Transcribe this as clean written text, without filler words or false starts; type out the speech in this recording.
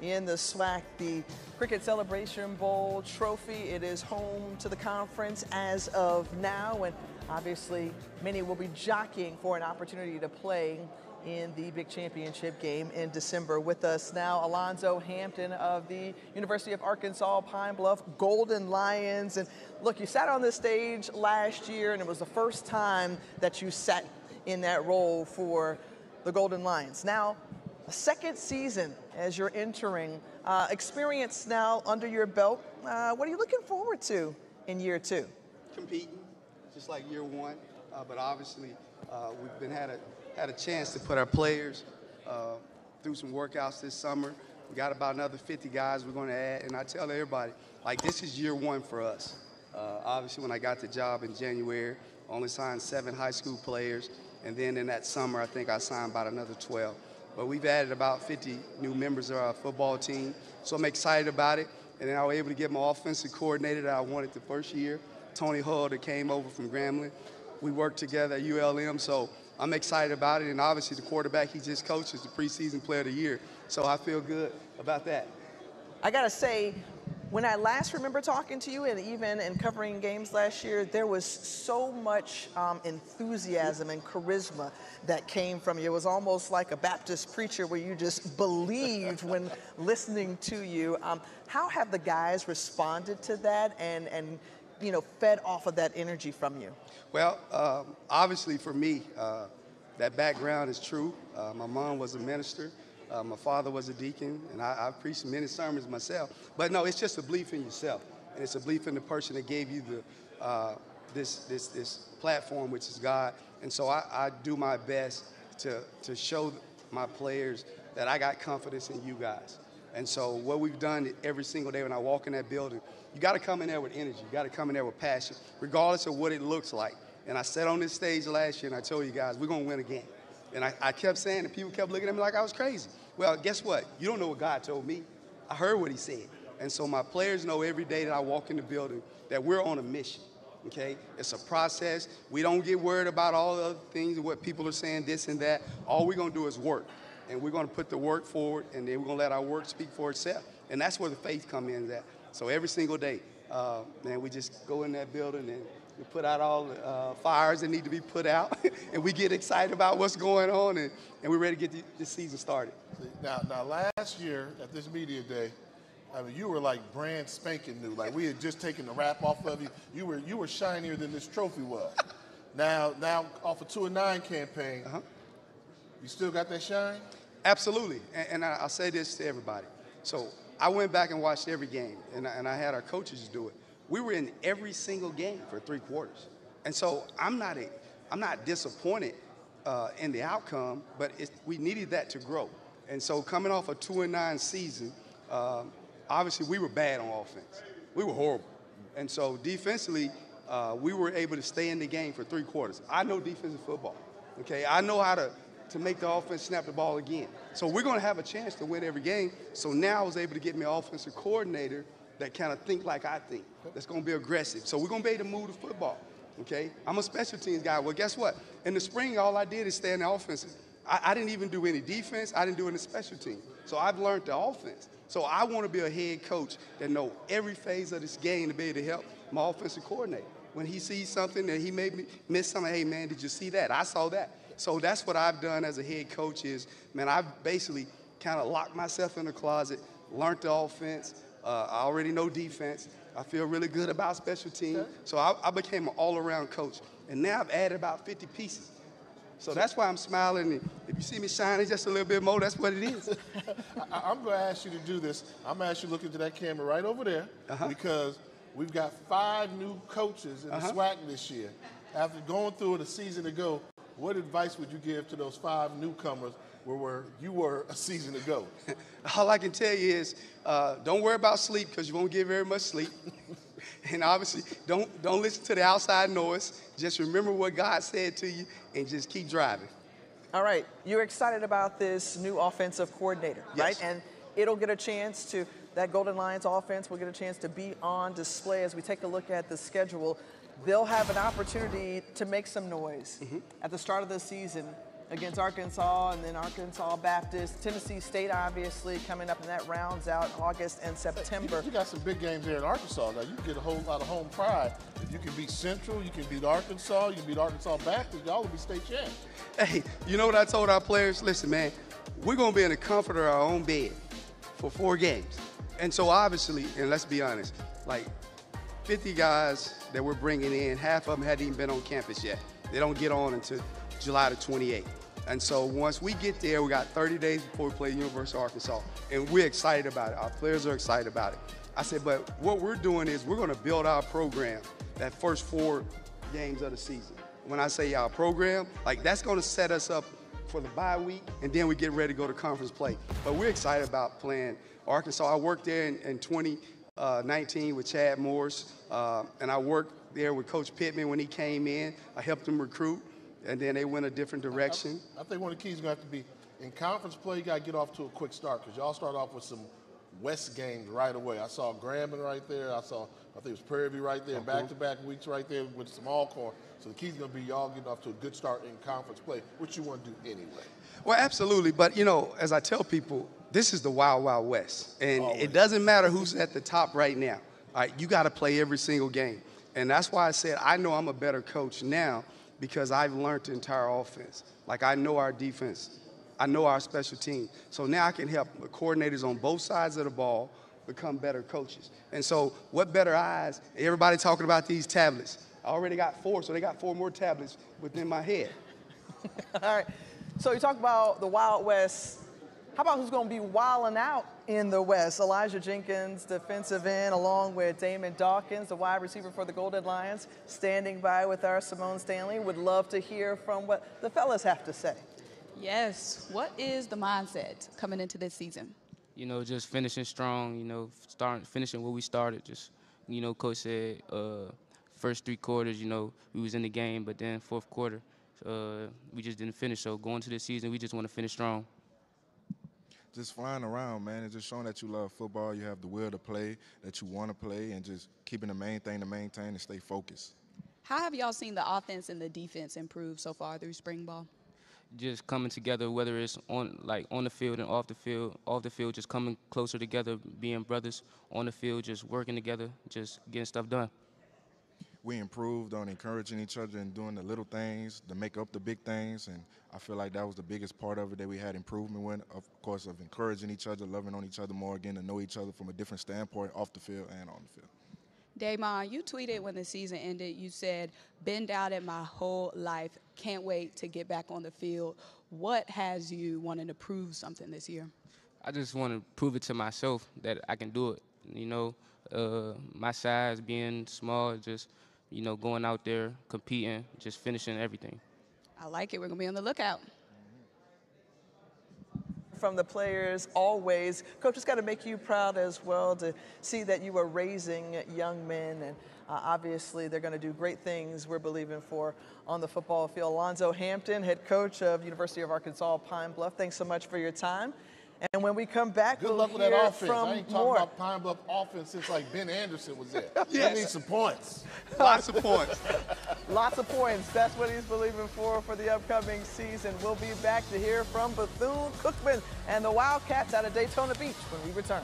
in the SWAC, the Cricket Celebration Bowl trophy. It is home to the conference as of now, and obviously many will be jockeying for an opportunity to play in the big championship game in December. With us now, Alonzo Hampton of the University of Arkansas Pine Bluff Golden Lions. And look, you sat on this stage last year, and it was the first time that you sat in that role for the Golden Lions. Now, a second season as you're entering, experience now under your belt. What are you looking forward to in year two? Competing, just like year one, but obviously we've had a chance to put our players through some workouts this summer. We got about another 50 guys we're going to add, and I tell everybody, like, this is year one for us. Obviously, when I got the job in January, I only signed 7 high school players, and then in that summer, I think I signed about another 12. But we've added about 50 new members of our football team, so I'm excited about it. And then I was able to get my offensive coordinator that I wanted the first year, Tony Hull, that came over from Grambling. We worked together at ULM, so I'm excited about it. And obviously the quarterback he just coached is the preseason player of the year, so I feel good about that. I gotta say, when I last remember talking to you, and even in covering games last year, there was so much enthusiasm and charisma that came from you. It was almost like a Baptist preacher where you just believed when listening to you. How have the guys responded to that and you know, fed off of that energy from you? Well, obviously for me, that background is true. My mom was a minister. My father was a deacon, and I've preached many sermons myself. But no, it's just a belief in yourself, and it's a belief in the person that gave you the this platform, which is God. And so I do my best to show my players that I got confidence in you guys. And so what we've done every single day when I walk in that building, you got to come in there with energy. You got to come in there with passion, regardless of what it looks like. And I sat on this stage last year, and I told you guys, we're going to win a game. And I kept saying, and people kept looking at me like I was crazy. Well, guess what? You don't know what God told me. I heard what he said. And so my players know every day that I walk in the building that we're on a mission, okay? It's a process. We don't get worried about all the other things, what people are saying, this and that. All we're going to do is work. And we're going to put the work forward, and then we're going to let our work speak for itself. And that's where the faith comes in at. So every single day, man, we just go in that building and we put out all the fires that need to be put out, and we get excited about what's going on, and we're ready to get this season started. Now, last year at this media day, I mean, you were like brand spanking new. Like, we had just taken the wrap off of you. You were shinier than this trophy was. Now off a 2-9 campaign, you still got that shine? Absolutely, and I'll say this to everybody. So I went back and watched every game, and I had our coaches do it. We were in every single game for 3 quarters. And so I'm not disappointed in the outcome, but we needed that to grow. And so coming off a 2-9 season, obviously we were bad on offense. We were horrible. And so defensively, we were able to stay in the game for 3 quarters. I know defensive football, okay? I know how to make the offense snap the ball again. So we're going to have a chance to win every game. So now I was able to get me an offensive coordinator that kind of think like I think, that's going to be aggressive. So we're going to be able to move the football, okay? I'm a special teams guy. Well, guess what? In the spring, all I did is stay in the offense. I didn't even do any defense. I didn't do any special teams. So I've learned the offense. So I want to be a head coach that know every phase of this game to be able to help my offensive coordinator. When he sees something that he may miss something, hey, man, did you see that? I saw that. So that's what I've done as a head coach is, man, I've basically kind of locked myself in the closet, learned the offense. I already know defense. I feel really good about special teams. Okay. So I became an all-around coach. And now I've added about 50 pieces. So that's why I'm smiling. And if you see me shining just a little bit more, that's what it is. I'm going to ask you to do this. I'm going to ask you to look into that camera right over there because we've got 5 new coaches in the SWAC this year. After going through it a season ago, what advice would you give to those 5 newcomers where you were a season ago? All I can tell you is don't worry about sleep because you won't get very much sleep. And obviously, don't listen to the outside noise. Just remember what God said to you and just keep driving. All right. You're excited about this new offensive coordinator, right? Yes. And it'll get a chance to, that Golden Lions offense will get a chance to be on display as we take a look at the schedule. They'll have an opportunity to make some noise at the start of the season against Arkansas, and then Arkansas Baptist, Tennessee State obviously coming up, and that rounds out August and September. You got some big games here in Arkansas. Now you get a whole lot of home pride. If you can beat Central, you can beat Arkansas, you can beat Arkansas Baptist, y'all will be state champs. Hey, you know what I told our players? Listen, man, we're going to be in the comfort of our own bed for 4 games. And so obviously, and let's be honest, like 50 guys that we're bringing in, half of them hadn't even been on campus yet. They don't get on until July the 28th. And so once we get there, we got 30 days before we play University of Arkansas, and we're excited about it. Our players are excited about it. I said, but what we're doing is we're going to build our program that first 4 games of the season. When I say our program, like that's going to set us up for the bye week, and then we get ready to go to conference play. But we're excited about playing Arkansas. I worked there in 2019 with Chad Morris, and I worked there with Coach Pittman when he came in. I helped him recruit, and then they went a different direction. I think one of the keys is going to have to be, in conference play, you got to get off to a quick start, because y'all start off with some West games right away. I saw Grambling right there. I think it was Prairie View right there, back-to-back weeks right there with some Alcorn. So the key's going to be y'all getting off to a good start in conference play, which you want to do anyway. Well, absolutely. But, you know, as I tell people, this is the Wild Wild West. And it doesn't matter who's at the top right now. All right, you got to play every single game. And that's why I said I know I'm a better coach now, because I've learned the entire offense. Like, I know our defense. I know our special team. So now I can help the coordinators on both sides of the ball become better coaches. And so what better eyes? Everybody talking about these tablets. I already got 4, so they got 4 more tablets within my head. All right. So you talk about the Wild West. How about who's going to be wilding out in the West? Elijah Jenkins, defensive end, along with Damon Dawkins, the wide receiver for the Golden Lions, standing by with our Simone Stanley. Would love to hear from what the fellas have to say. Yes. What is the mindset coming into this season? You know, just finishing strong, you know, finishing what we started. Just, you know, Coach said first 3 quarters, you know, we was in the game, but then 4th quarter, we just didn't finish. So going to this season, we just want to finish strong. Just flying around, man, and just showing that you love football, you have the will to play, that you want to play, and just keeping the main thing to maintain and stay focused. How have y'all seen the offense and the defense improve so far through spring ball? Just coming together, whether it's on the field and off the field. Off the field, just coming closer together, being brothers. On the field, just working together, just getting stuff done. We improved on encouraging each other and doing the little things to make up the big things, and I feel like that was the biggest part of it that we had improvement with, of course, of encouraging each other, loving on each other more, getting to know each other from a different standpoint off the field and on the field. Damon, you tweeted when the season ended, you said, been doubted my whole life, can't wait to get back on the field. What has you wanting to prove something this year? I just want to prove it to myself that I can do it. You know, my size being small, just, you know, going out there, competing, just finishing everything. I like it. We're going to be on the lookout. From the players always. Coach, it's got to make you proud as well to see that you are raising young men, and obviously they're going to do great things we're believing for on the football field. Alonzo Hampton, head coach of University of Arkansas Pine Bluff, thanks so much for your time. And when we come back, Good we'll luck with hear that offense. from I ain't more. talking about Pine Bluff offense since like Ben Anderson was there. Yes. We need some points. Lots of points. Lots of points. That's what he's believing for the upcoming season. We'll be back to hear from Bethune-Cookman and the Wildcats out of Daytona Beach when we return.